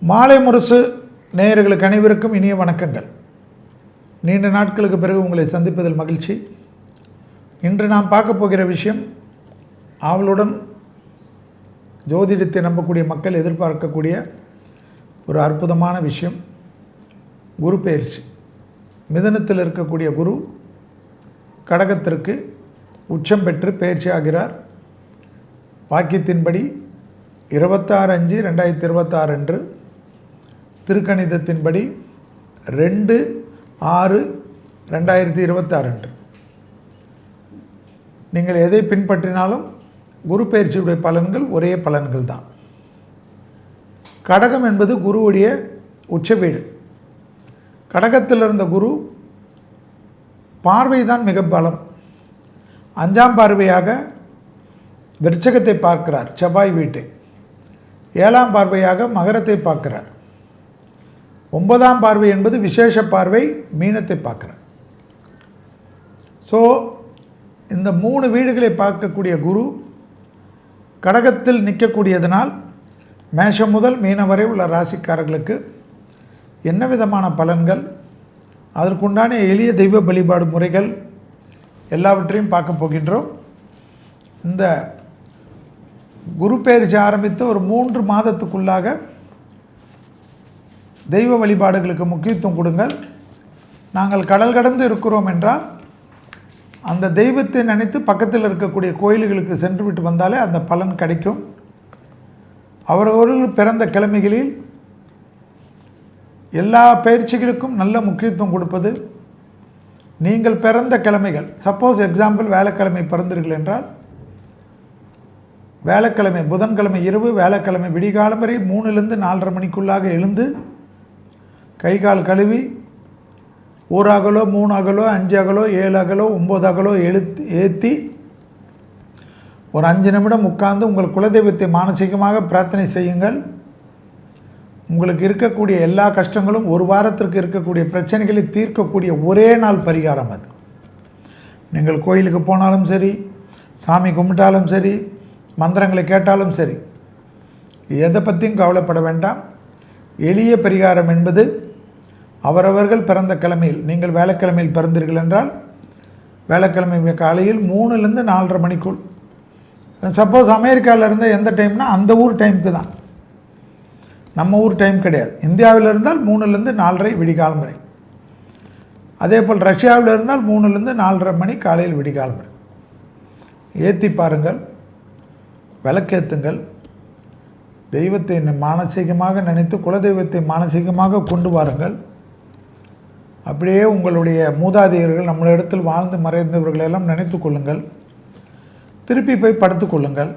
மாலை முரசு நேயர்களுக்கு அனைவருக்கும் இனிய வணக்கங்கள். நீண்ட நாட்களுக்கு பிறகு உங்களை சந்திப்பதில் மகிழ்ச்சி. இன்று நாம் பார்க்க போகிற விஷயம், ஆவலுடன் ஜோதிடத்தை நம்பக்கூடிய மக்கள் எதிர்பார்க்கக்கூடிய ஒரு அற்புதமான விஷயம். குரு பெயர்ச்சி. மிதுனத்தில் இருக்கக்கூடிய குரு கடகத்திற்கு உச்சம் பெற்று பெயர்ச்சி ஆகிறார். வாக்கியத்தின்படி 26/5/2026 அன்று, திருக்கணிதத்தின்படி 2/6/2026 அன்று. நீங்கள் எதை பின்பற்றினாலும் குரு பெயர்ச்சியுடைய பலன்கள் ஒரே பலன்கள் தான். கடகம் என்பது குருவுடைய உச்ச வீடு. கடகத்தில் இருந்த குரு பார்வை தான் மிக பலம். 5ஆம் பார்வையாக விருச்சகத்தை பார்க்கிறார், செவ்வாய் வீட்டை. 7ஆம் பார்வையாக மகரத்தை பார்க்கிறார். 9ஆம் பார்வை என்பது விசேஷ பார்வை, மீனத்தை பார்க்கிறார். ஸோ இந்த 3 வீடுகளை பார்க்கக்கூடிய குரு கடகத்தில் நிற்கக்கூடியதனால் மேஷம் முதல் மீனம் வரை உள்ள ராசிக்காரர்களுக்கு என்ன விதமான பலன்கள், அதற்குண்டான எளிய தெய்வ வழிபாடு முறைகள் எல்லாவற்றையும் பார்க்க போகின்றோம். இந்த குரு பெயர்ச்சி ஆரம்பித்து ஒரு 3 மாதத்துக்குள்ளாக தெய்வ வழிபாடுகளுக்கு முக்கியத்துவம் கொடுங்கள். நாங்கள் கடல் கடந்து இருக்கிறோம் என்றால் அந்த தெய்வத்தை நினைத்து பக்கத்தில் இருக்கக்கூடிய கோயில்களுக்கு சென்று விட்டு வந்தாலே அந்த பலன் கிடைக்கும். அவரவர்கள் பிறந்த கிழமைகளில் எல்லா பயிற்சிகளுக்கும் நல்ல முக்கியத்துவம் கொடுப்பது. நீங்கள் பிறந்த கிழமைகள், சப்போஸ் எக்ஸாம்பிள் வேலைக்கிழமை பிறந்தீர்கள் என்றால், வேலைக்கிழமை புதன்கிழமை இரவு, வேலைக்கிழமை விடிகாலம் வரை 3லிருந்து 4:30 மணிக்குள்ளாக எழுந்து கை கால் கழுவி 1 அகலோ 3 அகலோ 5 அகலோ 7 அகலோ 9 அகலோ ஏற்றி ஒரு 5 நிமிடம் உட்கார்ந்து உங்கள் குலதெய்வத்தை மானசீகமாக பிரார்த்தனை செய்யுங்கள். உங்களுக்கு இருக்கக்கூடிய எல்லா கஷ்டங்களும், ஒரு வாரத்திற்கு இருக்கக்கூடிய பிரச்சனைகளை தீர்க்கக்கூடிய ஒரே நாள் பரிகாரம் அது. நீங்கள் கோயிலுக்கு போனாலும் சரி, சாமி கும்பிட்டாலும் சரி, மந்திரங்களை கேட்டாலும் சரி, எதை பற்றியும் கவலைப்பட வேண்டாம். எளிய பரிகாரம் என்பது அவரவர்கள் பிறந்த கிழமையில், நீங்கள் வேலைக்கிழமையில் பிறந்தீர்கள் என்றால் வேலைக்கிழமை காலையில் 3லிருந்து 4:30 மணிக்குள். சப்போஸ் அமெரிக்காவில் இருந்த எந்த டைம்னா அந்த ஊர் டைமுக்கு தான், நம்ம ஊர் டைம் கிடையாது. இந்தியாவில் இருந்தால் 3லிருந்து 4:30 விடிகாலம் வரை. அதே போல் ரஷ்யாவில் இருந்தால் 3லிருந்து 4:30 மணி காலையில் விடிகாலம் வரை. ஏற்றி பாருங்கள், விளக்கேற்றுங்கள். தெய்வத்தை மானசீகமாக நினைத்து குலதெய்வத்தை மானசீகமாக கொண்டு வாருங்கள். அப்படியே உங்களுடைய மூதாதையர்கள் நம்மளிடத்தில் வாழ்ந்து மறைந்தவர்களெல்லாம் நினைத்து கொள்ளுங்கள். திருப்பி போய் படுத்து கொள்ளுங்கள்.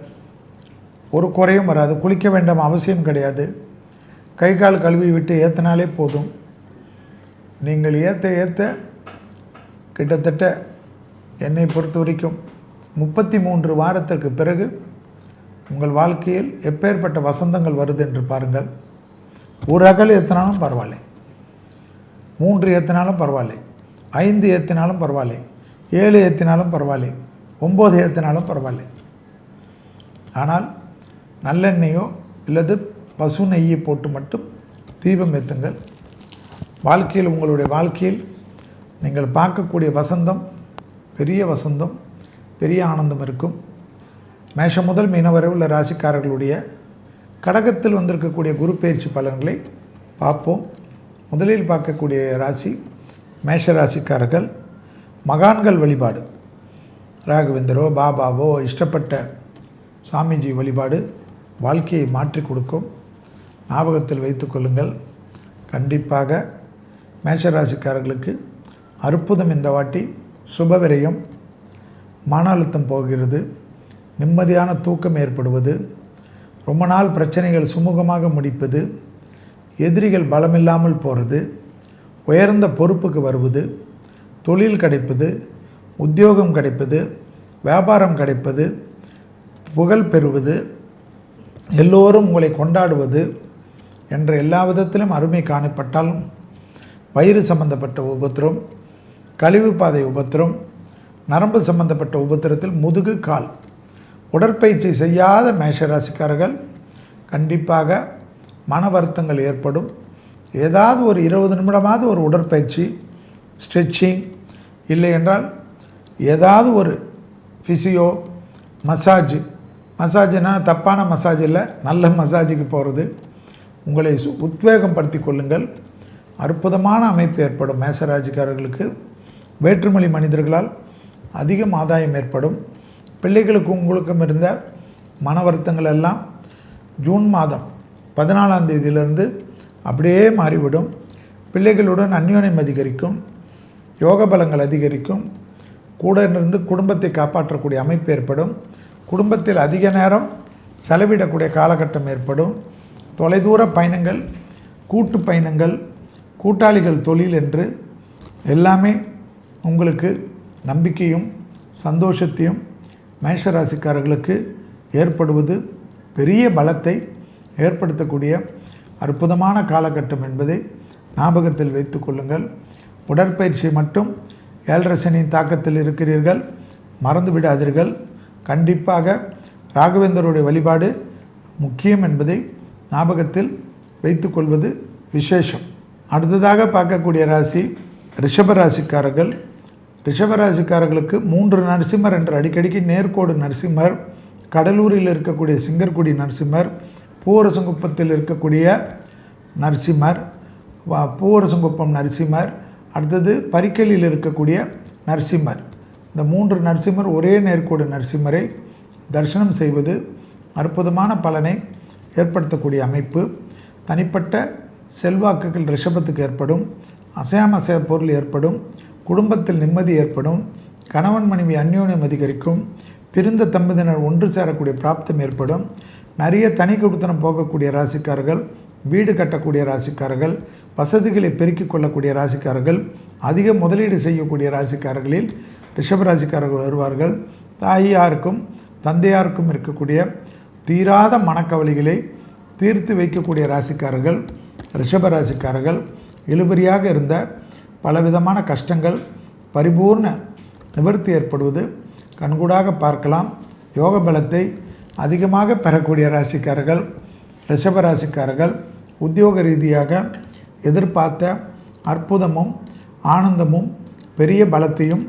ஒரு குறையும் வராது. குளிக்க வேண்டாம் அவசியம் கிடையாது. கை கால் கழுவி விட்டு ஏற்றினாலே போதும். நீங்கள் ஏற்ற கிட்டத்தட்ட என்னை பொறுத்த வரைக்கும் 33 வாரத்திற்கு பிறகு உங்கள் வாழ்க்கையில் எப்பேற்பட்ட வசந்தங்கள் வருது என்று பாருங்கள். 1 அகல் ஏற்றினாலும் பரவாயில்லை, 3 ஏற்றினாலும் பரவாயில்லை, 5 ஏற்றினாலும் பரவாயில்லை, 7 ஏற்றினாலும் பரவாயில்லை, 9 ஏற்றினாலும் பரவாயில்லை. ஆனால் நல்லெண்ணெயோ இல்லது பசு நெய்யை போட்டு மட்டும் தீபம் ஏற்றுங்கள். வாழ்க்கையில், உங்களுடைய வாழ்க்கையில் நீங்கள் பார்க்கக்கூடிய வசந்தம் பெரிய வசந்தம், பெரிய ஆனந்தம் இருக்கும். மேஷம் முதல் மீனம் வரை உள்ள ராசிக்காரர்களுடைய கடகத்தில் வந்திருக்கக்கூடிய குரு பெயர்ச்சி பலன்களை பார்ப்போம். முதலில் பார்க்கக்கூடிய ராசி மேஷ ராசிக்காரர்கள். மகான்கள் வழிபாடு, ராகவேந்தரோ பாபாவோ இஷ்டப்பட்ட சாமிஜி வழிபாடு வாழ்க்கையை மாற்றி கொடுக்கும். ஞாபகத்தில் வைத்து கொள்ளுங்கள். கண்டிப்பாக மேஷராசிக்காரர்களுக்கு அற்புதம். இந்த வாட்டி சுபவிரயம், மன அழுத்தம் போகிறது, நிம்மதியான தூக்கம் ஏற்படுவது, ரொம்ப நாள் பிரச்சனைகள் சுமூகமாக முடிப்பது, எதிரிகள் பலமில்லாமல் போகிறது, உயர்ந்த பொறுப்புக்கு வருவது, தொழில் கிடைப்பது, உத்தியோகம் கிடைப்பது, வியாபாரம் கிடைப்பது, புகழ் பெறுவது, எல்லோரும் உங்களை கொண்டாடுவது என்ற எல்லா விதத்திலும் அருமை காணப்பட்டாலும் வயிறு சம்பந்தப்பட்ட உபத்திரம், கழிவு பாதை உபத்திரம், நரம்பு சம்பந்தப்பட்ட உபத்திரத்தில் முதுகு கால் உடற்பயிற்சி செய்யாத மேஷராசிக்காரர்கள் கண்டிப்பாக மன வருத்தங்கள் ஏற்படும். ஏதாவது ஒரு 20 நிமிடமாவது ஒரு உடற்பயிற்சி, ஸ்ட்ரெச்சிங், இல்லை என்றால் ஏதாவது ஒரு ஃபிசியோ, மசாஜ்னா தப்பான மசாஜ் இல்லை, நல்ல மசாஜுக்கு போகிறது. உங்களை உத்வேகம் படுத்தி கொள்ளுங்கள். அற்புதமான அமைப்பு ஏற்படும். மேசராசிக்காரர்களுக்கு வேற்றுமொழி மனிதர்களால் அதிகம் ஆதாயம் ஏற்படும். பிள்ளைகளுக்கு உங்களுக்கும் இருந்த மன வருத்தங்கள் எல்லாம் ஜூன் மாதம் 14ஆம் தேதியிலிருந்து அப்படியே மாறிவிடும். பிள்ளைகளுடன் அந்யோன்யம் அதிகரிக்கும், யோக பலங்கள் அதிகரிக்கும், கூட இருந்து குடும்பத்தை காப்பாற்றக்கூடிய அமைப்பு ஏற்படும். குடும்பத்தில் அதிக நேரம் செலவிடக்கூடிய காலகட்டம் ஏற்படும். தொலைதூர பயணங்கள், கூட்டு பயணங்கள், கூட்டாளிகள் தொழில் என்று எல்லாமே உங்களுக்கு நம்பிக்கையும் சந்தோஷத்தையும் மேஷராசிக்காரர்களுக்கு ஏற்படுவது பெரிய பலத்தை ஏற்படுத்தக்கூடிய அற்புதமான காலகட்டம் என்பதை ஞாபகத்தில் வைத்து கொள்ளுங்கள். உடற்பயிற்சி மட்டும் 7.5 சனியின் தாக்கத்தில் இருக்கிறீர்கள், மறந்து விடாதீர்கள். கண்டிப்பாக ராகவேந்தருடைய வழிபாடு முக்கியம் என்பதை ஞாபகத்தில் வைத்து கொள்வது விசேஷம். அடுத்ததாக பார்க்கக்கூடிய ராசி ரிஷபராசிக்காரர்கள். ரிஷபராசிக்காரர்களுக்கு 3 நரசிம்மர் என்று அடிக்கடிக்கு நேர்கோடு நரசிம்மர், கடலூரில் இருக்கக்கூடிய சிங்கர்குடி நரசிம்மர், பூவரசங்குப்பத்தில் இருக்கக்கூடிய நரசிம்மர், பூவரசங்குப்பம் நரசிம்மர், அடுத்தது பரிக்கலில் இருக்கக்கூடிய நரசிம்மர், இந்த 3 நரசிம்மர் ஒரே நேர்கோடு நரசிம்மரை தரிசனம் செய்வது அற்புதமான பலனை ஏற்படுத்தக்கூடிய அமைப்பு. தனிப்பட்ட செல்வாக்குகள் ரிஷபத்துக்கு ஏற்படும். அசையாமசைய பொருள் ஏற்படும். குடும்பத்தில் நிம்மதி ஏற்படும். கணவன் மனைவி அந்யோன்யம் அதிகரிக்கும். பிரிந்த தம்பதியினர் ஒன்று சேரக்கூடிய பிராப்தம் ஏற்படும். நிறைய தனி கொடுத்தனம் போகக்கூடிய ராசிக்காரர்கள், வீடு கட்டக்கூடிய ராசிக்காரர்கள், வசதிகளை பெருக்கிக் கொள்ளக்கூடிய ராசிக்காரர்கள், அதிக முதலீடு செய்யக்கூடிய ராசிக்காரர்களில் ரிஷபராசிக்காரர்கள் வருவார்கள். தாயாருக்கும் தந்தையாருக்கும் இருக்கக்கூடிய தீராத மனக்கவலைகளை தீர்த்து வைக்கக்கூடிய ராசிக்காரர்கள் ரிஷபராசிக்காரர்கள். இழுபறியாக இருந்த பலவிதமான கஷ்டங்கள் பரிபூர்ண நிவர்த்தி ஏற்படுவது கண்கூடாக பார்க்கலாம். யோக பலத்தை அதிகமாக பெறக்கூடிய ராசிக்காரர்கள் ரிஷபராசிக்காரர்கள். உத்தியோக ரீதியாக எதிர்பார்த்த அற்புதமும் ஆனந்தமும் பெரிய பலத்தையும்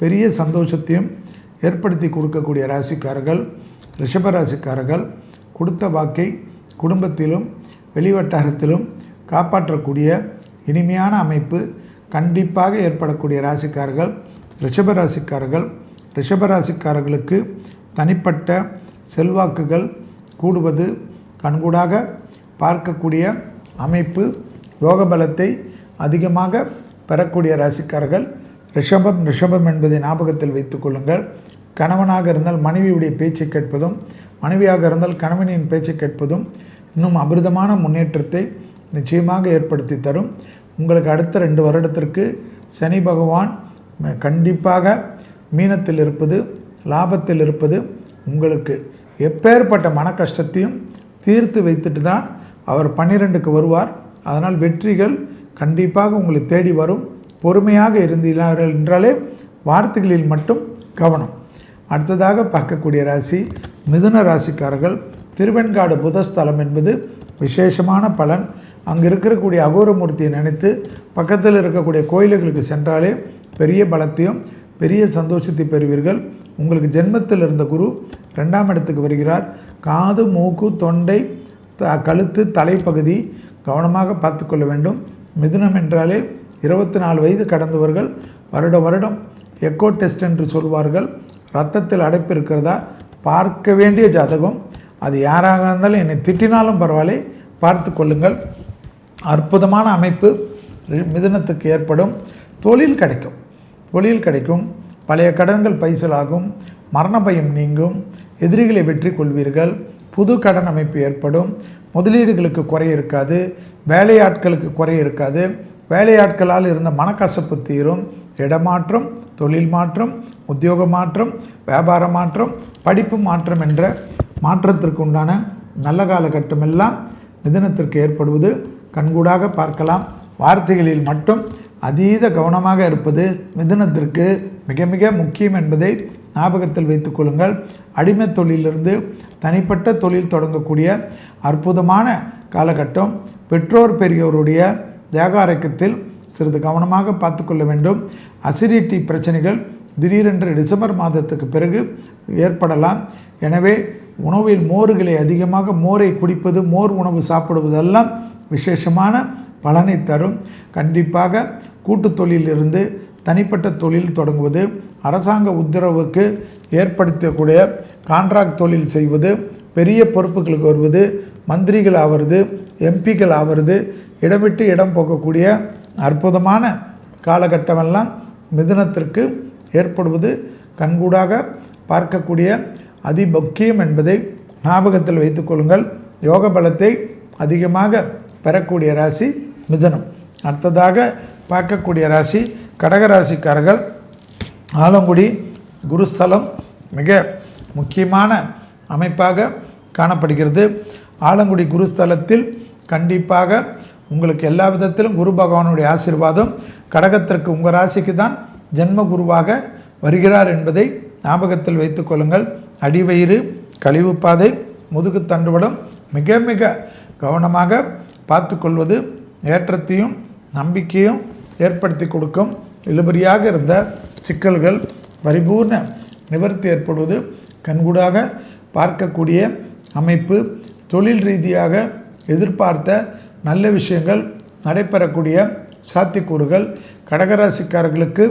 பெரிய சந்தோஷத்தையும் ஏற்படுத்தி கொடுக்கக்கூடிய ராசிக்காரர்கள் ரிஷபராசிக்காரர்கள். கொடுத்த வாக்கை குடும்பத்திலும் வெளிவட்டாரத்திலும் காப்பாற்றக்கூடிய இனிமையான அமைப்பு கண்டிப்பாக ஏற்படக்கூடிய ராசிக்காரர்கள் ரிஷபராசிக்காரர்கள். ரிஷபராசிக்காரர்களுக்கு தனிப்பட்ட செல்வாக்குகள் கூடுவது கண்கூடாக பார்க்கக்கூடிய அமைப்பு. யோக பலத்தை அதிகமாக பெறக்கூடிய ராசிக்காரர்கள் ரிஷபம் என்பதை ஞாபகத்தில் வைத்துக் கொள்ளுங்கள். கணவனாக இருந்தால் மனைவியுடைய பேச்சை கேட்பதும், மனைவியாக இருந்தால் கணவனின் பேச்சை கேட்பதும் இன்னும் அபிரிதமான முன்னேற்றத்தை நிச்சயமாக ஏற்படுத்தி தரும். உங்களுக்கு அடுத்த 2 வருடத்திற்கு சனி பகவான் கண்டிப்பாக மீனத்தில் இருப்பது, லாபத்தில் இருப்பது உங்களுக்கு எப்பேற்பட்ட மன கஷ்டத்தையும் தீர்த்து வைத்துட்டு தான் அவர் 12க்கு வருவார். அதனால் வெற்றிகள் கண்டிப்பாக உங்களை தேடி வரும். பொறுமையாக இருந்தீர்கள் என்றாலே வார்த்தைகளில் மட்டும் கவனம். அடுத்ததாக பார்க்கக்கூடிய ராசி மிதுன ராசிக்காரர்கள். திருவெண்காடு புதஸ்தலம் என்பது விசேஷமான பலன். அங்கே இருக்கக்கூடிய அகோரமூர்த்தியை நினைத்து பக்கத்தில் இருக்கக்கூடிய கோயில்களுக்கு சென்றாலே பெரிய பலத்தையும் பெரிய சந்தோஷத்தை பெறுவீர்கள். உங்களுக்கு ஜென்மத்தில் இருந்த குரு 2ஆம் இடத்துக்கு வருகிறார். காது, மூக்கு, தொண்டை, கழுத்து, தலைப்பகுதி கவனமாக பார்த்து கொள்ள வேண்டும். மிதுனம் என்றாலே 24 வயது கடந்தவர்கள். வருடம் எக்கோ டெஸ்ட் என்று சொல்வார்கள். இரத்தத்தில் அடைப்பு இருக்கிறதா பார்க்க வேண்டிய ஜாதகம். அது யாராக இருந்தாலும் என்னை திட்டினாலும் பரவாயில்லை, பார்த்து கொள்ளுங்கள். அற்புதமான அமைப்பு மிதுனத்துக்கு ஏற்படும். தொழில் கிடைக்கும். பழைய கடன்கள் பைசலாகும். மரண பயம் நீங்கும். எதிரிகளை வெற்றி கொள்வீர்கள். புது கடன் அமைப்பு ஏற்படும். முதலீடுகளுக்கு குறை இருக்காது. வேலையாட்களுக்கு குறை இருக்காது. வேலையாட்களால் இருந்த மனக்கசப்பு தீரும். இடமாற்றம், தொழில் மாற்றம், உத்தியோக மாற்றம், வியாபார மாற்றம், படிப்பு மாற்றம் என்ற மாற்றத்திற்கு உண்டான நல்ல காலகட்டம் எல்லாம் மிதுனத்திற்கு ஏற்படுவது கண்கூடாக பார்க்கலாம். வார்த்தைகளில் மட்டும் அதீத கவனமாக இருப்பது மிதுனத்திற்கு மிக மிக முக்கியம் என்பதை ஞாபகத்தில் வைத்துக் கொள்ளுங்கள். அடிமை தொழிலிருந்து தனிப்பட்ட தொழில் தொடங்கக்கூடிய அற்புதமான காலகட்டம். பெற்றோர் பெரியோருடைய தேக ஆரோக்கியத்தில் சிறிது கவனமாக பார்த்து கொள்ள வேண்டும். அசிடிட்டி பிரச்சனைகள் திடீரென்று டிசம்பர் மாதத்துக்கு பிறகு ஏற்படலாம். எனவே உணவில் மோர்களை அதிகமாக மோரை குடிப்பது, மோர் உணவு சாப்பிடுவதெல்லாம் விசேஷமான பலனை தரும். கண்டிப்பாக கூட்டு தொழிலிருந்து தனிப்பட்ட தொழில் தொடங்குவது, அரசாங்க உத்தரவுக்கு ஏற்படுத்தக்கூடிய கான்ட்ராக்ட் தொழில் செய்வது, பெரிய பொறுப்புகளுக்கு வருவது, மந்திரிகள் ஆவது, எம்பிக்கள் ஆவது, இடம் விட்டு இடம் போகக்கூடிய அற்புதமான காலகட்டமெல்லாம் மிதுனத்திற்கு ஏற்படுவது கண்கூடாக பார்க்கக்கூடிய அதிமுக்கியம் என்பதை ஞாபகத்தில் வைத்துக்கொள்ளுங்கள். யோக பலத்தை அதிகமாக பெறக்கூடிய ராசி மிதுனம். அடுத்ததாக பார்க்கக்கூடிய ராசி கடகராசிக்காரர்கள். ஆலங்குடி குருஸ்தலம் மிக முக்கியமான அமைப்பாக காணப்படுகிறது. ஆலங்குடி குருஸ்தலத்தில் கண்டிப்பாக உங்களுக்கு எல்லா விதத்திலும் குரு பகவானுடைய ஆசீர்வாதம். கடகத்திற்கு உங்கள் ராசிக்கு தான் ஜென்ம குருவாக வருகிறார் என்பதை ஞாபகத்தில் வைத்து கொள்ளுங்கள். அடிவயிறு, கழிவு பாதை, முதுகு தண்டுவடம் மிக மிக கவனமாக பார்த்து கொள்வது ஏற்றத்தையும் நம்பிக்கையும் ஏற்படுத்தி கொடுக்கும். இழுபறியாக இருந்த சிக்கல்கள் பரிபூர்ண நிவர்த்தி ஏற்படுவது கண்கூடாக பார்க்கக்கூடிய அமைப்பு. தொழில் ரீதியாக எதிர்பார்த்த நல்ல விஷயங்கள் நடைபெறக்கூடிய சாத்தியக்கூறுகள். கடகராசிக்காரர்களுக்கு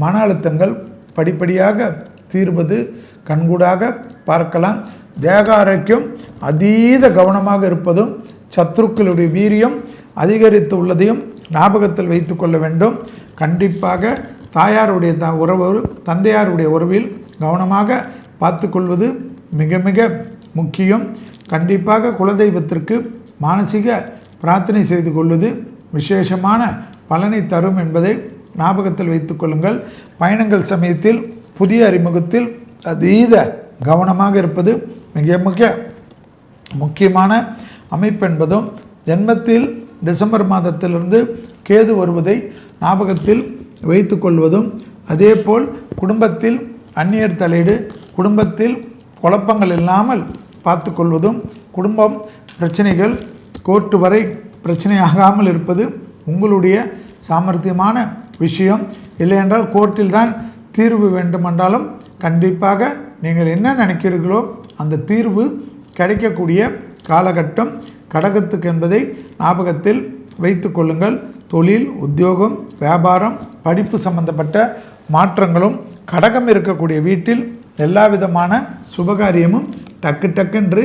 மன அழுத்தங்கள் படிப்படியாக தீர்வது கண்கூடாக பார்க்கலாம். தேக ஆரோக்கியம் அதீத கவனமாக இருப்பதும், சத்துருக்களுடைய வீரியம் அதிகரித்து உள்ளதையும் ஞாபகத்தில் வைத்து கொள்ள வேண்டும். கண்டிப்பாக தாயாருடைய உறவு, தந்தையாருடைய உறவில் கவனமாக பார்த்து கொள்வது மிக மிக முக்கியம். கண்டிப்பாக குலதெய்வத்திற்கு மானசீக பிரார்த்தனை செய்து கொள்வது விசேஷமான பலனை தரும் என்பதை ஞாபகத்தில் வைத்து கொள்ளுங்கள். பயணங்கள் சமயத்தில் புதிய அறிமுகத்தில் அதீத கவனமாக இருப்பது மிக மிக முக்கியமான அமைப்பு என்பதும், ஜென்மத்தில் டிசம்பர் மாதத்திலிருந்து கேது வருவதை ஞாபகத்தில் வைத்து கொள்வதும், அதேபோல் குடும்பத்தில் அந்நியர் தலையீடு, குடும்பத்தில் குழப்பங்கள் இல்லாமல் பார்த்து கொள்வதும், குடும்பம் பிரச்சனைகள் கோர்ட்டு வரை பிரச்சனையாகாமல் இருப்பது உங்களுடைய சாமர்த்தியமான விஷயம். இல்லையென்றால் கோர்ட்டில் தான் தீர்வு வேண்டுமென்றாலும் கண்டிப்பாக நீங்கள் என்ன நினைக்கிறீர்களோ அந்த தீர்வு கிடைக்கக்கூடிய காலகட்டம் கடகத்துக்கு என்பதை ஞாபகத்தில் வைத்து கொள்ளுங்கள். தொழில், உத்தியோகம், வியாபாரம், படிப்பு சம்பந்தப்பட்ட மாற்றங்களும், கடகம் இருக்கக்கூடிய வீட்டில் எல்லா விதமான சுபகாரியமும் டக்கு டக்குன்று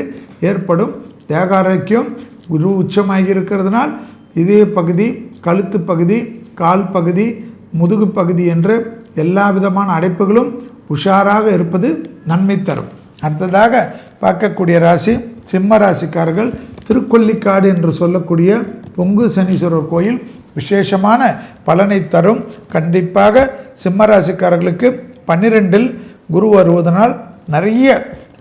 ஏற்படும். தேகாரோக்கியம் குரு உச்சமாகி இருக்கிறதுனால் இதய பகுதி, கழுத்து பகுதி, கால் பகுதி, முதுகு பகுதி என்று எல்லா விதமான அடைப்புகளும் உஷாராக இருப்பது நன்மை தரும். அடுத்ததாக பார்க்கக்கூடிய ராசி சிம்ம ராசிக்காரர்கள். திருக்கொல்லிக்காடு என்று சொல்லக்கூடிய பொங்கு சனீஸ்வரர் கோயில் விசேஷமான பலனை தரும். கண்டிப்பாக சிம்ம ராசிக்காரர்களுக்கு 12இல் குரு வருவதனால் நிறைய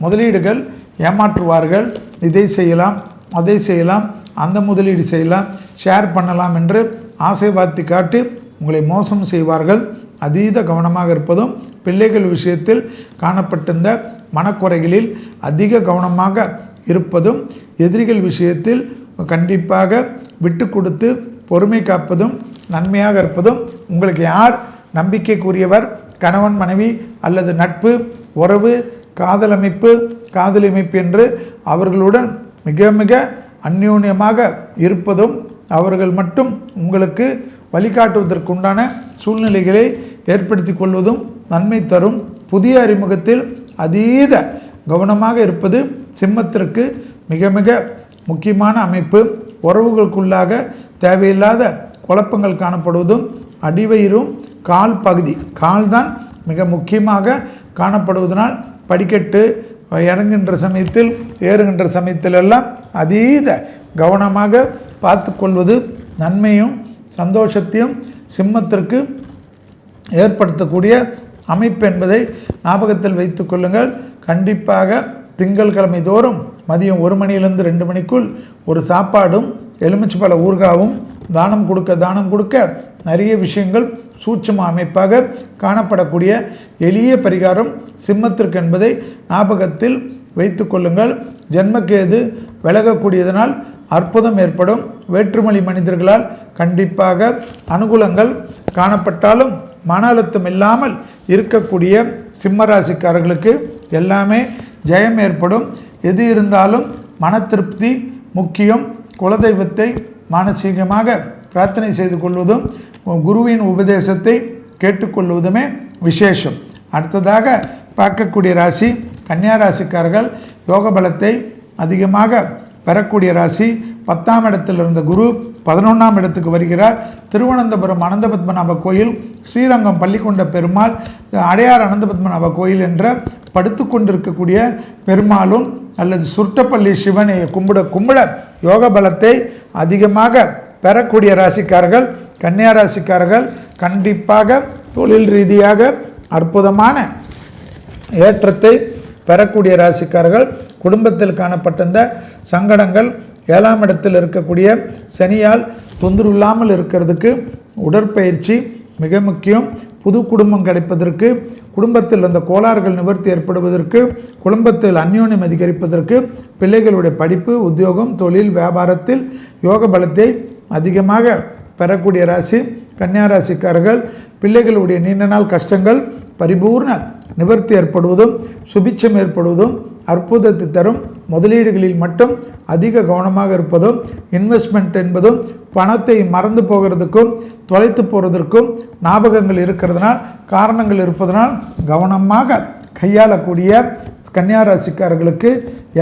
முதலீடுகள் ஏமாற்றுவார்கள். இதை செய்யலாம், அதை செய்யலாம், அந்த முதலீடு செய்யலாம், ஷேர் பண்ணலாம் என்று ஆசை வார்த்தை காட்டி உங்களை மோசம் செய்வார்கள். அதீத கவனமாக இருப்பதும், பிள்ளைகள் விஷயத்தில் காணப்பட்டிருந்த மனக்குறைகளில் அதிக கவனமாக இருப்பதும், எதிரிகள் விஷயத்தில் கண்டிப்பாக விட்டு கொடுத்து பொறுமை காப்பதும் நன்மையாக இருப்பதும். உங்களுக்கு யார் நம்பிக்கைக்குரியவர், கணவன் மனைவி அல்லது நட்பு உறவு, காதல் அமைப்பு, காதலமைப்பு என்று அவர்களுடன் மிக மிக அந்யோன்யமாக இருப்பதும், அவர்கள் மட்டும் உங்களுக்கு வழிகாட்டுவதற்குண்டான சூழ்நிலைகளை ஏற்படுத்தி கொள்வதும் நன்மை தரும். புதிய அறிமுகத்தில் அதீத கவனமாக இருப்பது சிம்மத்திற்கு மிக மிக முக்கியமான அமைப்பு. உறவுகளுக்குள்ளாக தேவையில்லாத குழப்பங்கள் காணப்படுவதும், அடிவயிறும் கால் பகுதி, கால் தான் மிக முக்கியமாக காணப்படுவதனால் படிக்கட்டு இறங்குகின்ற சமயத்தில், ஏறுகின்ற சமயத்தில் எல்லாம் அதீத கவனமாக பார்த்து கொள்வது நன்மையும் சந்தோஷத்தையும் சிம்மத்திற்கு ஏற்படுத்தக்கூடிய அமைப்பு என்பதை ஞாபகத்தில் வைத்து கொள்ளுங்கள். கண்டிப்பாக திங்கட்கிழமை தோறும் மதியம் 1 மணியிலிருந்து 2 மணிக்குள் ஒரு சாப்பாடும் எலுமிச்சைப்பழ ஊறுகாவும் தானம் கொடுக்க நிறைய விஷயங்கள் சூட்சும அமைப்பாக காணப்படக்கூடிய எளிய பரிகாரம் சிம்மத்திற்கு என்பதை ஞாபகத்தில் வைத்து கொள்ளுங்கள். ஜென்மக்கேது விலகக்கூடியதனால் அற்புதம் ஏற்படும். வேற்றுமொழி மனிதர்களால் கண்டிப்பாக அனுகூலங்கள் காணப்பட்டாலும் மன அழுத்தம் இல்லாமல் இருக்கக்கூடிய சிம்மராசிக்காரர்களுக்கு எல்லாமே ஜெயம் ஏற்படும். எது இருந்தாலும் மன திருப்தி முக்கியம். குலதெய்வத்தை மானசீகமாக பிரார்த்தனை செய்து கொள்வதும் குருவின் உபதேசத்தை கேட்டுக்கொள்வதுமே விசேஷம். அடுத்ததாக பார்க்கக்கூடிய ராசி கன்னியா ராசிக்காரர்கள். யோக பலத்தை அதிகமாக பெறக்கூடிய ராசி. 10ஆம் இடத்தில் இருந்த குரு 11ஆம் இடத்துக்கு வருகிறார். திருவனந்தபுரம் அனந்தபத்மநாப கோயில், ஸ்ரீரங்கம் பள்ளிக்கொண்ட பெருமாள், அடையார் அனந்தபத்மநாப கோயில் என்ற படுத்து கொண்டிருக்கக்கூடிய பெருமாளும் அல்லது சுருட்டப்பள்ளி சிவனை கும்பிட யோக பலத்தை அதிகமாக பெறக்கூடிய ராசிக்காரர்கள் கன்னியா ராசிக்காரர்கள். கண்டிப்பாக தொழில் ரீதியாக அற்புதமான ஏற்றத்தை பெறக்கூடிய ராசிக்காரர்கள். குடும்பத்தில் காணப்பட்ட சங்கடங்கள் 7ஆம் இடத்தில் இருக்கக்கூடிய சனியால் தொந்தரவு இல்லாமல் இருக்கிறதுக்கு உடற்பயிற்சி மிக முக்கியம். புது குடும்பம் கிடைப்பதற்கு, குடும்பத்தில் அந்த கோளாறுகள் நிவர்த்தி ஏற்படுவதற்கு, குடும்பத்தில் அந்யோன்யம் அதிகரிப்பதற்கு, பிள்ளைகளுடைய படிப்பு, உத்தியோகம், தொழில், வியாபாரத்தில் யோக பலத்தை அதிகமாக பெறக்கூடிய ராசி கன்னியா ராசிக்காரர்கள். பிள்ளைகளுடைய நீண்ட நாள் கஷ்டங்கள் பரிபூர்ண நிவர்த்தி ஏற்படுவதும் சுபிட்சம் ஏற்படுவதும் அற்புதத்தை தரும். முதலீடுகளில் மட்டும் அதிக கவனமாக இருப்பதும், இன்வெஸ்ட்மெண்ட் என்பதும் பணத்தை மறந்து போகிறதுக்கும் தொலைத்து போகிறதற்கும் ஞாபகங்கள் இருக்கிறதுனால், காரணங்கள் இருப்பதனால் கவனமாக கையாளக்கூடிய கன்னியா ராசிக்காரர்களுக்கு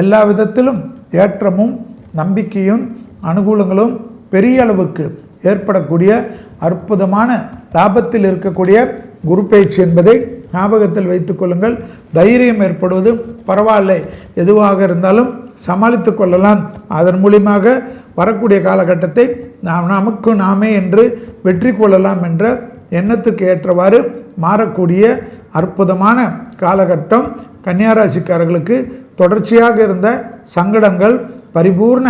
எல்லா விதத்திலும் ஏற்றமும் நம்பிக்கையும் அனுகூலங்களும் பெரிய அளவுக்கு ஏற்படக்கூடிய அற்புதமான லாபத்தில் இருக்கக்கூடிய குரு பயிற்சி என்பதை ஞாபகத்தில் வைத்துக் கொள்ளுங்கள். தைரியம் ஏற்படுவது பரவாயில்லை, எதுவாக இருந்தாலும் சமாளித்து கொள்ளலாம். அதன் மூலியமாக வரக்கூடிய காலகட்டத்தை நமக்கு நாமே என்று வெற்றி கொள்ளலாம் என்ற எண்ணத்துக்கு ஏற்றவாறு மாறக்கூடிய அற்புதமான காலகட்டம். கன்னியாராசிக்காரர்களுக்கு தொடர்ச்சியாக இருந்த சங்கடங்கள் பரிபூர்ண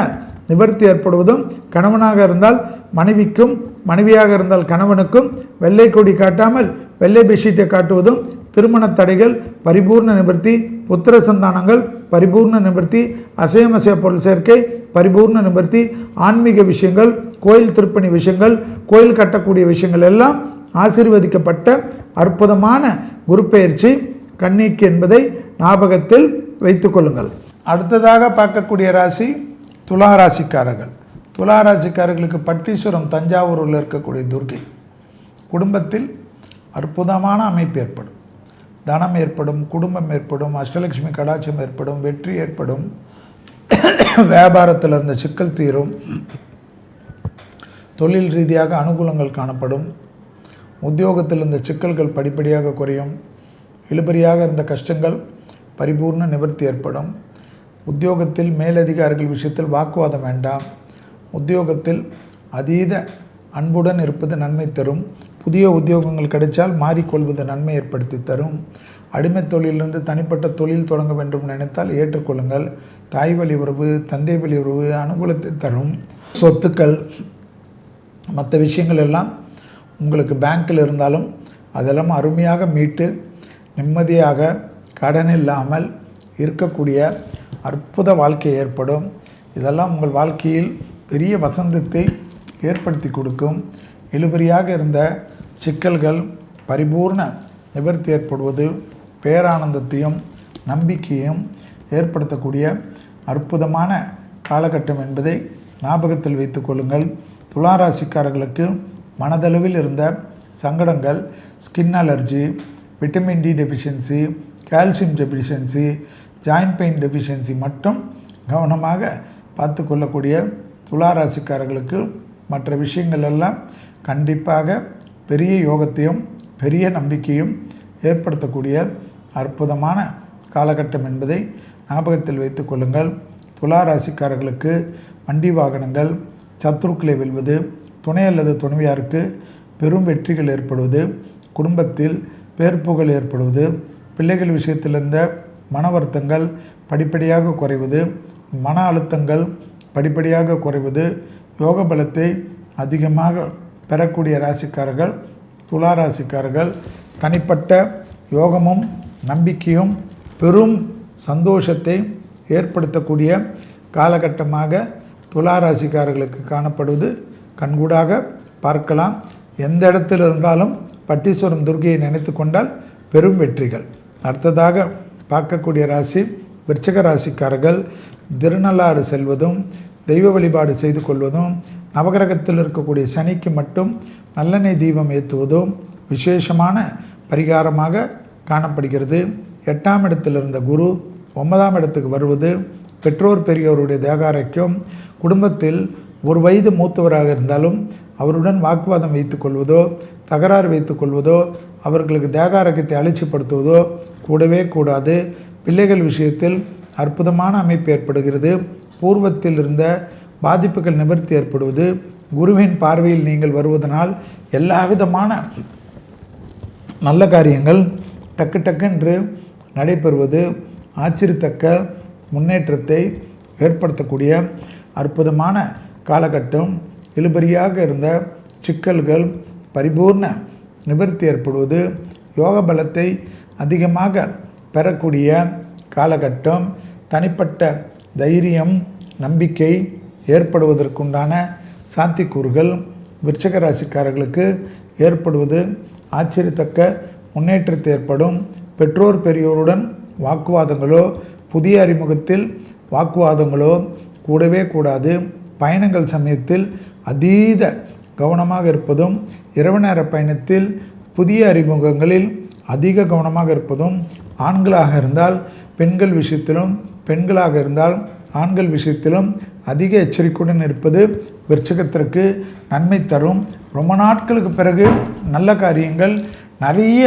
நிவர்த்தி ஏற்படுவதும், கணவனாக இருந்தால் மனைவிக்கும், மனைவியாக இருந்தால் கணவனுக்கும் வெள்ளை கொடி காட்டாமல் வெள்ளை பெட்ஷீட்டை காட்டுவதும், திருமண தடைகள் பரிபூர்ண நிவர்த்தி, புத்திர சந்தானங்கள் பரிபூர்ண நிவர்த்தி, அசையமசைய பொருள் சேர்க்கை பரிபூர்ண நிவர்த்தி, ஆன்மீக விஷயங்கள், கோயில் திருப்பணி விஷயங்கள், கோயில் கட்டக்கூடிய விஷயங்கள் எல்லாம் ஆசீர்வதிக்கப்பட்ட அற்புதமான குரு பெயர்ச்சி கன்னிக்கு என்பதை ஞாபகத்தில் வைத்துக் கொள்ளுங்கள். அடுத்ததாக பார்க்கக்கூடிய ராசி துலா ராசிக்காரர்கள். துலா ராசிக்காரர்களுக்கு பட்டீஸ்வரம் தஞ்சாவூரில் இருக்கக்கூடிய துர்க்கை. குடும்பத்தில் அற்புதமான அமைப்பு ஏற்படும். தனம் ஏற்படும், குடும்பம் ஏற்படும், அஷ்டலட்சுமி கடாட்சம் ஏற்படும், வெற்றி ஏற்படும், வியாபாரத்தில் இருந்த சிக்கல் தீரும், தொழில் ரீதியாக அனுகூலங்கள் காணப்படும், உத்தியோகத்தில் இருந்த சிக்கல்கள் படிப்படியாக குறையும், இழுபறியாக இருந்த கஷ்டங்கள் பரிபூர்ண நிவர்த்தி ஏற்படும். உத்தியோகத்தில் மேலதிகாரிகள் விஷயத்தில் வாக்குவாதம் வேண்டாம். உத்தியோகத்தில் அதீத அன்புடன் இருப்பது நன்மை தரும். புதிய உத்தியோகங்கள் கிடைத்தால் மாறிக்கொள்வது நன்மை ஏற்படுத்தி தரும். அடிமை தொழிலிருந்து தனிப்பட்ட தொழில் தொடங்க வேண்டும் நினைத்தால் ஏற்றுக்கொள்ளுங்கள். தாய் வழி உறவு, தந்தை வழி உறவு அனுகூலத்தை தரும். சொத்துக்கள் மற்ற விஷயங்கள் எல்லாம் உங்களுக்கு பேங்க்கில் இருந்தாலும் அதெல்லாம் அருமையாக மீட்டு நிம்மதியாக கடன் இல்லாமல் இருக்கக்கூடிய அற்புத வாழ்க்கை ஏற்படும். இதெல்லாம் உங்கள் வாழ்க்கையில் பெரிய வசந்தத்தை ஏற்படுத்தி கொடுக்கும். இழுபறியாக இருந்த சிக்கல்கள் பரிபூர்ண நிவர்த்தி ஏற்படுவது பேரானந்தத்தையும் நம்பிக்கையும் ஏற்படுத்தக்கூடிய அற்புதமான காலகட்டம் என்பதை ஞாபகத்தில் வைத்து கொள்ளுங்கள். துளாராசிக்காரர்களுக்கு மனதளவில் இருந்த சங்கடங்கள், skin allergy, vitamin D deficiency, calcium deficiency, joint pain deficiency மட்டும் கவனமாக பார்த்து கொள்ளக்கூடிய துளாராசிக்காரர்களுக்கு மற்ற விஷயங்கள் எல்லாம் கண்டிப்பாக பெரிய யோகத்தையும் பெரிய நம்பிக்கையும் ஏற்படுத்தக்கூடிய அற்புதமான காலகட்டம் என்பதை ஞாபகத்தில் வைத்து கொள்ளுங்கள். துளாராசிக்காரர்களுக்கு வண்டி வாகனங்கள், சத்துருக்களை வெல்வது, துணை அல்லது துணைவியாருக்கு பெரும் வெற்றிகள் ஏற்படுவது, குடும்பத்தில் பேர்ப்புகள் ஏற்படுவது, பிள்ளைகள் விஷயத்தில் இருந்த மன வருத்தங்கள் படிப்படியாக குறைவது, மன அழுத்தங்கள் படிப்படியாக குறைவது, யோக பலத்தை அதிகமாக பெறக்கூடிய ராசிக்காரர்கள் துளாராசிக்காரர்கள். தனிப்பட்ட யோகமும் நம்பிக்கையும் பெரும் சந்தோஷத்தை ஏற்படுத்தக்கூடிய காலகட்டமாக துலா ராசிக்காரர்களுக்கு காணப்படுவது கண்கூடாக பார்க்கலாம். எந்த இடத்தில் இருந்தாலும் பட்டீஸ்வரம் துர்க்கையை நினைத்து கொண்டால் பெரும் வெற்றிகள். அடுத்ததாக பார்க்கக்கூடிய ராசி விருச்சிக ராசிக்காரர்கள். திருநள்ளாறு செல்வதும் தெய்வ வழிபாடு செய்து கொள்வதும் நவகிரகத்தில் இருக்கக்கூடிய சனிக்கு மட்டும் நல்லெண்ணெய் தீபம் ஏற்றுவதும் விசேஷமான பரிகாரமாக காணப்படுகிறது. 8ஆம் இடத்தில் இருந்த குரு 9ஆம் இடத்துக்கு வருவது பெற்றோர் பெரியோருடைய தேகாரைக்கும், குடும்பத்தில் ஒரு வயது மூத்தவராக இருந்தாலும் அவருடன் வாக்குவாதம் வைத்துக் கொள்வதோ தகராறு வைத்துக் கொள்வதோ அவர்களுக்கு தேகாரக்கத்தை அலட்சிப்படுத்துவதோ கூடவே கூடாது. பிள்ளைகள் விஷயத்தில் அற்புதமான அமைப்பு ஏற்படுகிறது. பூர்வத்தில் இருந்த பாதிப்புகள் நிவர்த்தி ஏற்படுவது, குருவின் பார்வையில் நீங்கள் வருவதனால் எல்லா விதமான நல்ல காரியங்கள் டக்கு டக்கென்று நடைபெறுவது ஆச்சரியத்தக்க முன்னேற்றத்தை ஏற்படுத்தக்கூடிய அற்புதமான காலகட்டம். இழுபறியாக இருந்த சிக்கல்கள் பரிபூர்ண நிவர்த்தி ஏற்படுவது, யோக பலத்தை அதிகமாக பெறக்கூடிய காலகட்டம். தனிப்பட்ட தைரியம் நம்பிக்கை ஏற்படுவதற்குண்டான சாத்தியக்கூறுகள் விருச்சிக ராசிக்காரர்களுக்கு ஏற்படுவது ஆச்சரியத்தக்க முன்னேற்றத்தை ஏற்படும். பெற்றோர் பெரியோருடன் வாக்குவாதங்களோ புதிய அறிமுகத்தில் வாக்குவாதங்களோ கூடவே கூடாது. பயணங்கள் சமயத்தில் அதீத கவனமாக இருப்பதும், இரவு நேர பயணத்தில் புதிய அறிமுகங்களில் அதிக கவனமாக இருப்பதும், ஆண்களாக இருந்தால் பெண்கள் விஷயத்திலும், பெண்களாக இருந்தால் ஆண்கள் விஷயத்திலும் அதிக எச்சரிக்கையுடன் இருப்பது விருச்சிகத்திற்கு நன்மை தரும். ரொம்ப நாட்களுக்கு பிறகு நல்ல காரியங்கள் நிறைய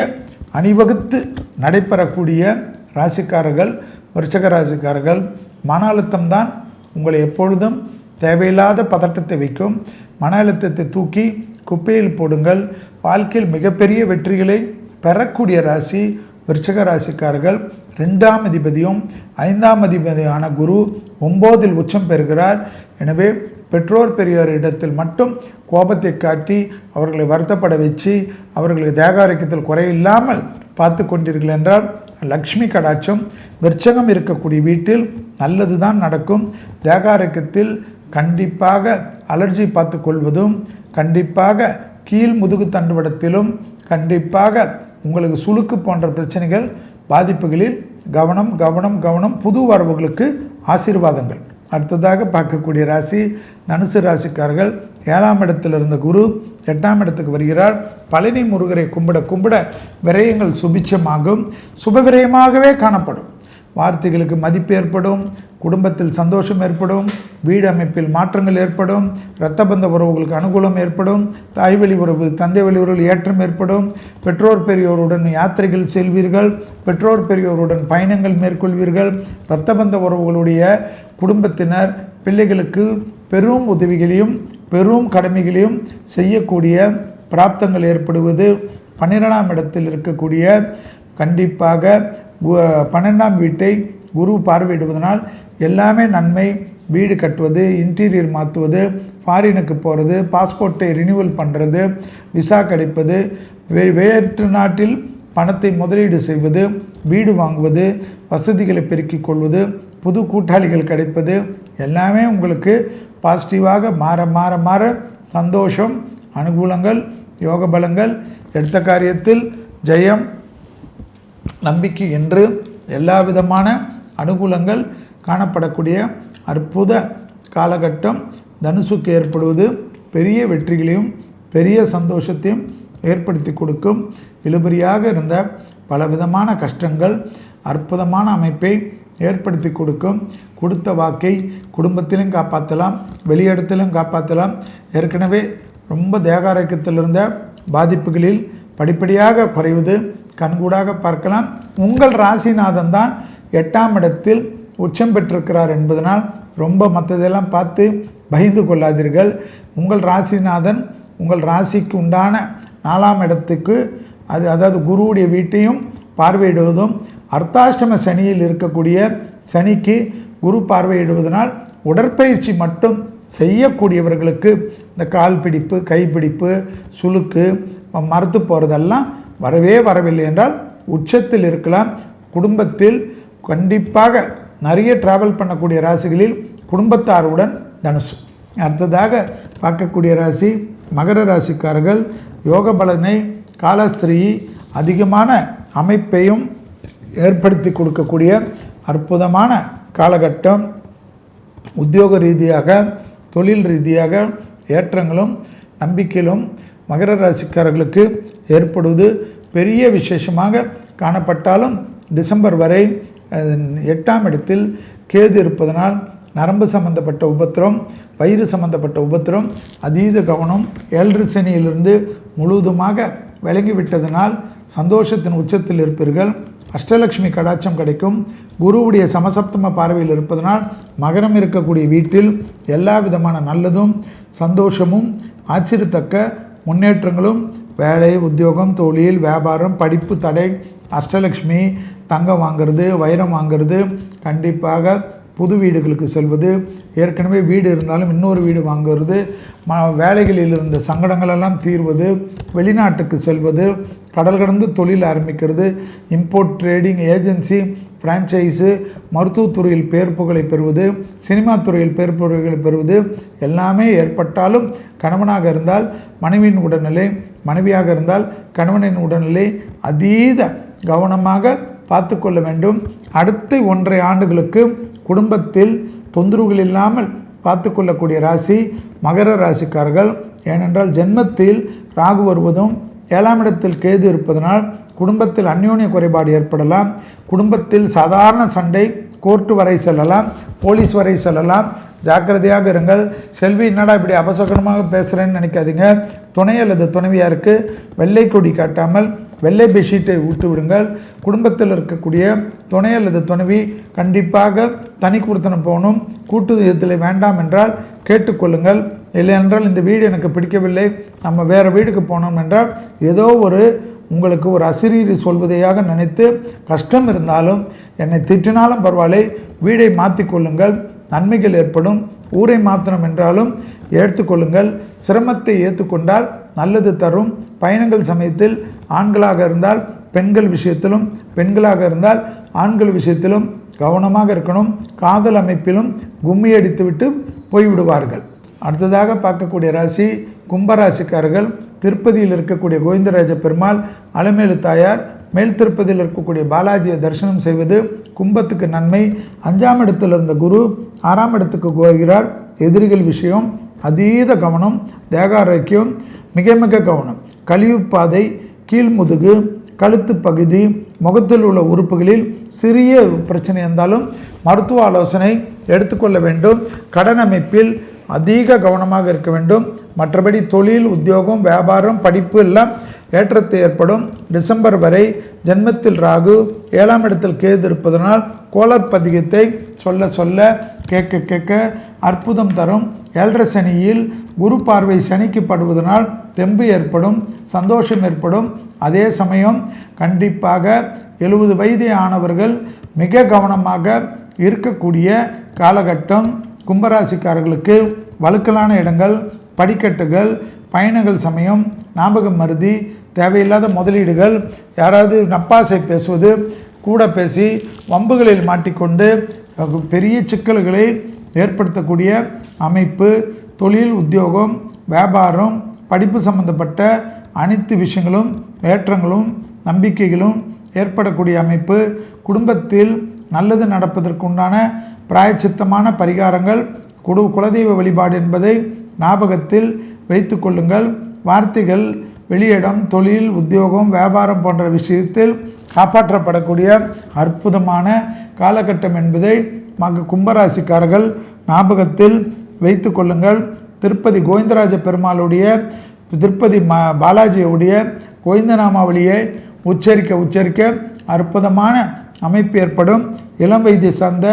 அணிவகுத்து நடைபெறக்கூடிய ராசிக்காரர்கள் விருச்சிக ராசிக்காரர்கள். மன அழுத்தம்தான் உங்களை எப்பொழுதும் தேவையில்லாத பதட்டத்தை வைக்கும். மன அழுத்தத்தை தூக்கி குப்பையில் போடுங்கள். வாழ்க்கையில் மிகப்பெரிய வெற்றிகளை பெறக்கூடிய ராசி விருச்சிக ராசிக்காரர்கள். 2ஆம் அதிபதியும் 5ஆம் அதிபதியான குரு 9இல் உச்சம் பெறுகிறார். எனவே பெற்றோர் பெரியோர் இடத்தில் மட்டும் கோபத்தை காட்டி அவர்களை வருத்தப்பட வச்சு அவர்களுக்கு தேகாரோக்கியத்தில் குறையில்லாமல் பார்த்து கொண்டீர்கள் என்றால் லக்ஷ்மி கடாட்சம் விருச்சகம் இருக்கக்கூடிய வீட்டில் நல்லது தான் நடக்கும். தேகாரோக்கியத்தில் கண்டிப்பாக அலர்ஜி பார்த்து கொள்வதும், கண்டிப்பாக கீழ் முதுகு தண்டுவடத்திலும், கண்டிப்பாக உங்களுக்கு சுளுக்கு போன்ற பிரச்சனைகள் பாதிப்புகளில் கவனம் கவனம் கவனம். புது வரவுகளுக்கு ஆசீர்வாதங்கள். அடுத்ததாக பார்க்கக்கூடிய ராசி தனுசு ராசிக்காரர்கள். 7ஆம் இடத்தில் இருந்த குரு 8ஆம் இடத்துக்கு வருகிறார். பழனி முருகரை கும்பிட கும்பிட விரயங்கள் சுபிட்சமாகும், சுபவிரயமாகவே காணப்படும். வார்த்தைகளுக்கு மதிப்பு ஏற்படும், குடும்பத்தில் சந்தோஷம் ஏற்படும், வீடு அமைப்பில் மாற்றங்கள் ஏற்படும், இரத்த பந்த உறவுகளுக்கு அனுகூலம் ஏற்படும், தாய் வழி உறவு தந்தை வழி உறவு ஏற்றம் ஏற்படும். பெற்றோர் பெரியோருடன் யாத்திரைகள் செல்வீர்கள், பெற்றோர் பெரியோருடன் பயணங்கள் மேற்கொள்வீர்கள். இரத்த பந்த உறவுகளுடைய குடும்பத்தினர் பிள்ளைகளுக்கு பெரும் உதவிகளையும் பெரும் கடமைகளையும் செய்யக்கூடிய பிராப்தங்கள் ஏற்படுவது. 12ஆம் இடத்தில் இருக்கக்கூடிய கண்டிப்பாக 12ஆம் வீட்டை குரு பார்வையிடுவதனால் எல்லாமே நன்மை. வீடு கட்டுவது, இன்டீரியர் மாற்றுவது, ஃபாரினுக்கு போகிறது, பாஸ்போர்ட்டை ரினியூவல் பண்ணுறது, விசா கிடைப்பது, வேற்று நாட்டில் பணத்தை முதலீடு செய்வது, வீடு வாங்குவது, வசதிகளை பெருக்கிக் கொள்வது, புது கூட்டாளிகள் கிடைப்பது எல்லாமே உங்களுக்கு பாசிட்டிவாக மாற மாற மாற சந்தோஷம், அனுகூலங்கள், யோக பலங்கள், எடுத்த காரியத்தில் ஜெயம், நம்பிக்கை என்று எல்லா விதமான அனுகூலங்கள் காணப்படக்கூடிய அற்புத காலகட்டம் தனுசுக்கு ஏற்படுவது பெரிய வெற்றிகளையும் பெரிய சந்தோஷத்தையும் ஏற்படுத்தி கொடுக்கும். இழுபறியாக இருந்த பலவிதமான கஷ்டங்கள் அற்புதமான அமைப்பை ஏற்படுத்தி கொடுக்கும். கொடுத்த வாக்கை குடும்பத்திலும் காப்பாற்றலாம், வெளியிடத்திலும் காப்பாற்றலாம். ஏற்கனவே ரொம்ப தேகாரோக்கியத்தில் இருந்த பாதிப்புகளில் படிப்படியாக குறைவது கண்கூடாக பார்க்கலாம். உங்கள் ராசிநாதன் தான் 8ஆம் இடத்தில் உச்சம் பெற்றிருக்கிறார் என்பதனால் ரொம்ப மற்றதெல்லாம் பார்த்து பயந்து கொள்ளாதீர்கள். உங்கள் ராசிநாதன் உங்கள் ராசிக்கு உண்டான 4ஆம் இடத்துக்கு அதாவது குருவுடைய வீட்டையும் பார்வையிடுவதும், அர்த்தாஷ்டம சனியில் இருக்கக்கூடிய சனிக்கு குரு பார்வையிடுவதனால் உடற்பயிற்சி மட்டும் செய்யக்கூடியவர்களுக்கு இந்த கால் பிடிப்பு, கைப்பிடிப்பு, சுளுக்கு, மறுத்து போகிறதெல்லாம் வரவே வரவில்லை என்றால் உச்சத்தில் இருக்கலாம். குடும்பத்தில் கண்டிப்பாக நிறைய டிராவல் பண்ணக்கூடிய ராசிகளில் குடும்பத்தாருடன் தனுசு. அடுத்ததாக பார்க்கக்கூடிய ராசி மகர ராசிக்காரர்கள். யோக பலனை காலஸ்திரீ அதிகமான அமைப்பையும் ஏற்படுத்தி கொடுக்கக்கூடிய அற்புதமான காலகட்டம். உத்தியோக ரீதியாக தொழில் ரீதியாக ஏற்றங்களும் நம்பிக்கையிலும் மகர ராசிக்காரர்களுக்கு ஏற்படுவது பெரிய விசேஷமாக காணப்பட்டாலும் டிசம்பர் வரை 8ஆம் இடத்தில் கேது இருப்பதனால் நரம்பு சம்பந்தப்பட்ட உபத்திரம், வயிறு சம்பந்தப்பட்ட உபத்திரம், அதீத கவனம், 7 சனியிலிருந்து முழுவதுமாக விளங்கிவிட்டதனால் சந்தோஷத்தின் உச்சத்தில் இருப்பீர்கள். அஷ்டலட்சுமி கடாட்சம் கிடைக்கும். குருவுடைய சமசப்தம பார்வையில் இருப்பதனால் மகரம் இருக்கக்கூடிய வீட்டில் எல்லா விதமான நல்லதும் சந்தோஷமும் ஆச்சரியத்தக்க முன்னேற்றங்களும், வேலை, உத்தியோகம், தொழில், வியாபாரம், படிப்பு தடை, அஷ்டலட்சுமி, தங்கம் வாங்கிறது, வைரம் வாங்கிறது, கண்டிப்பாக புது வீடுகளுக்கு செல்வது, ஏற்கனவே வீடு இருந்தாலும் இன்னொரு வீடு வாங்குவது, வேலைகளில் இருந்த சங்கடங்களெல்லாம் தீர்வது, வெளிநாட்டுக்கு செல்வது, கடல் கடந்து தொழில் ஆரம்பிக்கிறது, இம்போர்ட் ட்ரேடிங் ஏஜென்சி, ஃப்ரான்ச்சைஸு, மருத்துவத்துறையில் பேர் புகழை பெறுவது, சினிமா துறையில் பேர் புகழை பெறுவது எல்லாமே ஏற்பட்டாலும் கணவனாக இருந்தால் மனைவியின் உடல்நிலை, மனைவியாக இருந்தால் கணவனின் உடல்நிலை அதீத கவனமாக பார்த்து கொள்ள வேண்டும். அடுத்த 1.5 ஆண்டுகளுக்கு குடும்பத்தில் தொந்தரவுகள் இல்லாமல் பார்த்து கொள்ளக்கூடிய ராசி மகர ராசிக்காரர்கள். ஏனென்றால் ஜென்மத்தில் ராகு வருவதும் 7ஆம் இடத்தில் கேது இருப்பதனால் குடும்பத்தில் அந்யோன்ய குறைபாடு ஏற்படலாம். குடும்பத்தில் சாதாரண சண்டை, கோர்ட்டு வரை செல்லலாம், போலீஸ் வரை செல்லலாம். ஜாக்கிரதையாக இருங்கள். செல்வி, என்னடா இப்படி அபசகனமாக பேசுகிறேன்னு நினைக்காதீங்க. துணை அல்லது துணைவியாருக்கு வெள்ளை கொடி காட்டாமல் வெள்ளை பெட்ஷீட்டை விட்டு விடுங்கள். குடும்பத்தில் இருக்கக்கூடிய துணை அல்லது துணைவி கண்டிப்பாக தனி கொடுத்தனம் போகணும். கூட்டு விதத்தில் வேண்டாம் என்றால் கேட்டுக்கொள்ளுங்கள். இல்லை என்றால் இந்த வீடு எனக்கு பிடிக்கவில்லை, நம்ம வேறு வீடுக்கு போனோம் என்றால் ஏதோ உங்களுக்கு ஒரு அசிரீரி சொல்வதையாக நினைத்து கஷ்டம் இருந்தாலும் என்னை திட்டினாலும் பரவாயில்லை, வீடை மாற்றி கொள்ளுங்கள், நன்மைகள் ஏற்படும். ஊரை மாற்றணும் என்றாலும் எடுத்துக்கொள்ளுங்கள். சிரமத்தை ஏற்றுக்கொண்டால் நல்லது தரும். பயணங்கள் சமயத்தில் ஆண்களாக இருந்தால் பெண்கள் விஷயத்திலும், பெண்களாக இருந்தால் ஆண்கள் விஷயத்திலும் கவனமாக இருக்கணும். காதல் அமைப்பிலும் கும்மி அடித்துவிட்டு போய்விடுவார்கள். அடுத்ததாக பார்க்கக்கூடிய ராசி கும்பராசிக்காரர்கள். திருப்பதியில் இருக்கக்கூடிய கோவிந்தராஜ பெருமாள், அலமேலு தாயார், மேல் திருப்பதியில் இருக்கக்கூடிய பாலாஜியை தரிசனம் செய்வது கும்பத்துக்கு நன்மை. 5ஆம் இடத்தில் இருந்த குரு 6ஆம் இடத்துக்கு போகிறார். எதிரிகள் விஷயம் அதீத கவனம். தேக ஆரோக்கியம் மிக மிக கவனம். கழிவு பாதை, கீழ்முதுகு, கழுத்து பகுதி, முகத்தில் உள்ள உறுப்புகளில் சிறிய பிரச்சனை இருந்தாலும் மருத்துவ ஆலோசனை எடுத்துக்கொள்ள வேண்டும். கடன் அமைப்பில் அதிக கவனமாக இருக்க வேண்டும். மற்றபடி தொழில், உத்தியோகம், வியாபாரம், படிப்பு எல்லாம் ஏற்றத்தை ஏற்படும். டிசம்பர் வரை ஜென்மத்தில் ராகு, 7ஆம் இடத்தில் கேது இருப்பதனால் கோளர் பதிகத்தை சொல்ல சொல்ல கேட்க கேட்க அற்புதம் தரும். 7.5 சனியில் குரு பார்வை சனிக்கு படுவதனால் தெம்பு ஏற்படும், சந்தோஷம் ஏற்படும். அதே சமயம் கண்டிப்பாக 70 வயது ஆனவர்கள் மிக கவனமாக இருக்கக்கூடிய காலகட்டம். கும்பராசிக்காரர்களுக்கு வழுக்கலான இடங்கள், படிக்கட்டுகள், பயணங்கள் சமயம், ஞாபகம் மருதி, தேவையில்லாத முதலீடுகள், யாராவது நப்பாசை பேசுவது, கூட பேசி வம்புகளில் மாட்டிக்கொண்டு பெரிய சிக்கல்களை ஏற்படுத்தக்கூடிய அமைப்பு. தொழில், உத்தியோகம், வியாபாரம், படிப்பு சம்பந்தப்பட்ட அனைத்து விஷயங்களும் ஏற்றங்களும் நம்பிக்கைகளும் ஏற்படக்கூடிய அமைப்பு. குடும்பத்தில் நல்லது நடப்பதற்குண்டான பிராயச்சித்தமான பரிகாரங்கள், குலதெய்வ வழிபாடு என்பதை ஞாபகத்தில் வைத்து கொள்ளுங்கள். வார்த்தைகள் வெளியிடம், தொழில், உத்தியோகம், வியாபாரம் போன்ற விஷயத்தில் காப்பாற்றப்படக்கூடிய அற்புதமான காலகட்டம் என்பதை கும்பராசிக்காரர்கள் ஞாபகத்தில் வைத்து கொள்ளுங்கள். திருப்பதி கோவிந்தராஜ பெருமாளுடைய, திருப்பதி பாலாஜியுடைய கோவிந்தநாமாவளியை உச்சரிக்க அற்புதமான அமைப்பு ஏற்படும். இளம் வயதை சார்ந்த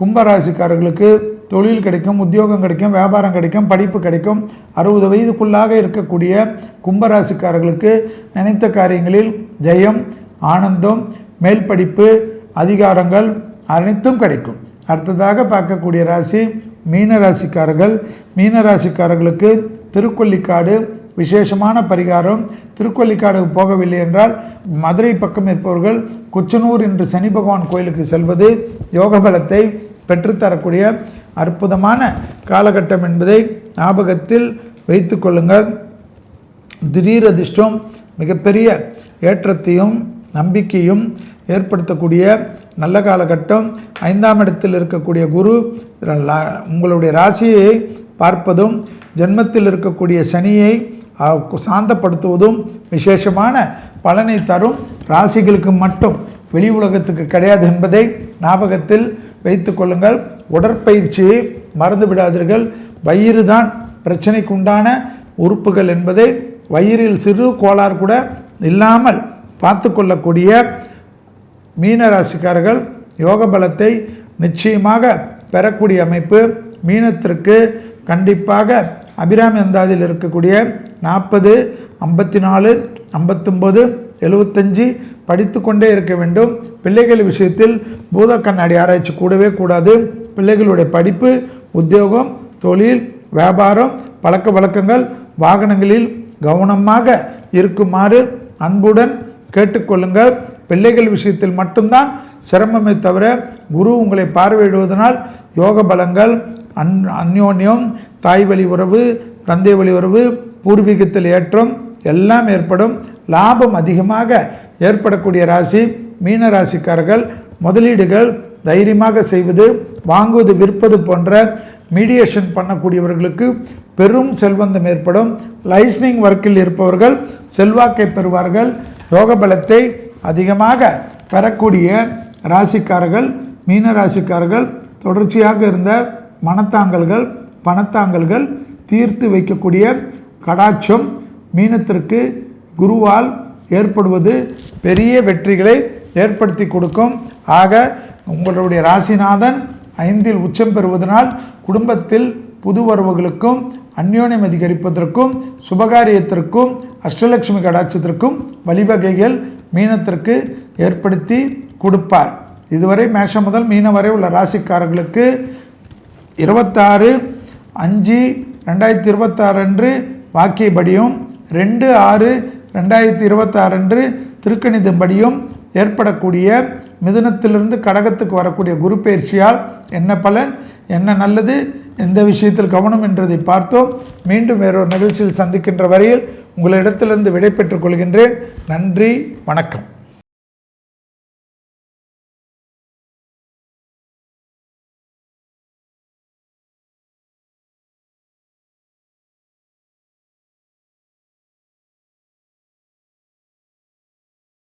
கும்பராசிக்காரர்களுக்கு தொழில் கிடைக்கும், உத்தியோகம் கிடைக்கும், வியாபாரம் கிடைக்கும், படிப்பு கிடைக்கும். 60 வயதுக்குள்ளாக இருக்கக்கூடிய கும்பராசிக்காரர்களுக்கு நினைத்த காரியங்களில் ஜெயம், ஆனந்தம், மேல் படிப்பு, அதிகாரங்கள் அனைத்தும் கிடைக்கும். அடுத்ததாக பார்க்கக்கூடிய ராசி மீனராசிக்காரர்கள். மீனராசிக்காரர்களுக்கு திருக்கொல்லிக்காடு விசேஷமான பரிகாரம். திருக்கொல்லிக்காடுக்கு போகவில்லை என்றால் மதுரை பக்கம் இருப்பவர்கள் குச்சனூர் என்று சனி பகவான் கோயிலுக்கு செல்வது யோக பலத்தை பெற்றுத்தரக்கூடிய அற்புதமான காலகட்டம் என்பதை ஞாபகத்தில் வைத்து கொள்ளுங்கள். திடீர் அதிர்ஷ்டம் மிகப்பெரிய ஏற்றத்தையும் நம்பிக்கையும் ஏற்படுத்தக்கூடிய நல்ல காலகட்டம். 5ஆம் இடத்தில் இருக்கக்கூடிய குரு உங்களுடைய ராசியை பார்ப்பதும் ஜென்மத்தில் இருக்கக்கூடிய சனியை சாந்தப்படுத்துவதும் விசேஷமான பலனை தரும். ராசிகளுக்கு மட்டும், வெளி உலகத்துக்கு கிடையாது என்பதை ஞாபகத்தில் வைத்து கொள்ளுங்கள். உடற்பயிற்சியை மறந்து விடாதீர்கள். வயிறு தான் பிரச்சனைக்கு உண்டான உறுப்புகள் என்பதை, வயிறில் சிறு கோளாறு கூட இல்லாமல் பார்த்து கொள்ளக்கூடிய மீனராசிக்காரர்கள் யோக பலத்தை நிச்சயமாக பெறக்கூடிய அமைப்பு. மீனத்திற்கு கண்டிப்பாக அபிராமி அந்தாதியில் இருக்கக்கூடிய 40, 54, 59, 75 படித்து கொண்டே இருக்க வேண்டும். பிள்ளைகள் விஷயத்தில் பூத கண்ணாடி ஆராய்ச்சி கூடவே கூடாது. பிள்ளைகளுடைய படிப்பு, உத்தியோகம், தொழில், வியாபாரம், பழக்க வழக்கங்கள், வாகனங்களில் கவனமாக இருக்குமாறு அன்புடன் கேட்டுக்கொள்ளுங்கள். பிள்ளைகள் விஷயத்தில் மட்டும்தான் சிரமமே தவிர குரு உங்களை பார்வையிடுவதனால் யோக பலங்கள், அந்யோன்யம், தாய் வழி உறவு, தந்தை வழி உறவு, பூர்வீகத்தில் ஏற்றம் எல்லாம் ஏற்படும். லாபம் அதிகமாக ஏற்படக்கூடிய ராசி மீன ராசிக்காரர்கள். முதலீடுகள் தைரியமாக செய்வது, வாங்குவது, விற்பது போன்ற மீடியேஷன் பண்ணக்கூடியவர்களுக்கு பெரும் செல்வந்தம் ஏற்படும். லைசனிங் ஒர்க்கில் இருப்பவர்கள் செல்வாக்கை பெறுவார்கள். யோக பலத்தை அதிகமாக பெறக்கூடிய ராசிக்காரர்கள் மீன ராசிக்காரர்கள். தொடர்ச்சியாக இருந்த மனத்தாங்கல்கள், பணத்தாங்கல்கள் தீர்த்து வைக்கக்கூடிய கடாட்சம் மீனத்திற்கு குருவால் ஏற்படுவது பெரிய வெற்றிகளை ஏற்படுத்தி கொடுக்கும். ஆக உங்களுடைய ராசிநாதன் 5இல் உச்சம் பெறுவதனால் குடும்பத்தில் புது வரவுகளுக்கும், அந்யோன்யம் அதிகரிப்பதற்கும், சுபகாரியத்திற்கும், அஷ்டலட்சுமி கடாட்சத்திற்கும் வழிவகைகள் மீனத்திற்கு ஏற்படுத்தி கொடுப்பார். இதுவரை மேஷம் முதல் மீனம் வரை உள்ள ராசிக்காரர்களுக்கு 26/5/2026 அன்று வாக்கியபடியும் 2/6/2026 அன்று திருக்கணிதம்படியும் ஏற்படக்கூடிய மிதுனத்திலிருந்து கடகத்துக்கு வரக்கூடிய குரு பயிற்சியால் என்ன பலன், என்ன நல்லது, எந்த விஷயத்தில் கவனம் என்றதை பார்த்தோம். மீண்டும் வேறொரு நிகழ்ச்சியில் சந்திக்கின்ற வரையில் உங்களிடத்திலிருந்து விடை பெற்றுக் கொள்கின்றேன். நன்றி, வணக்கம்.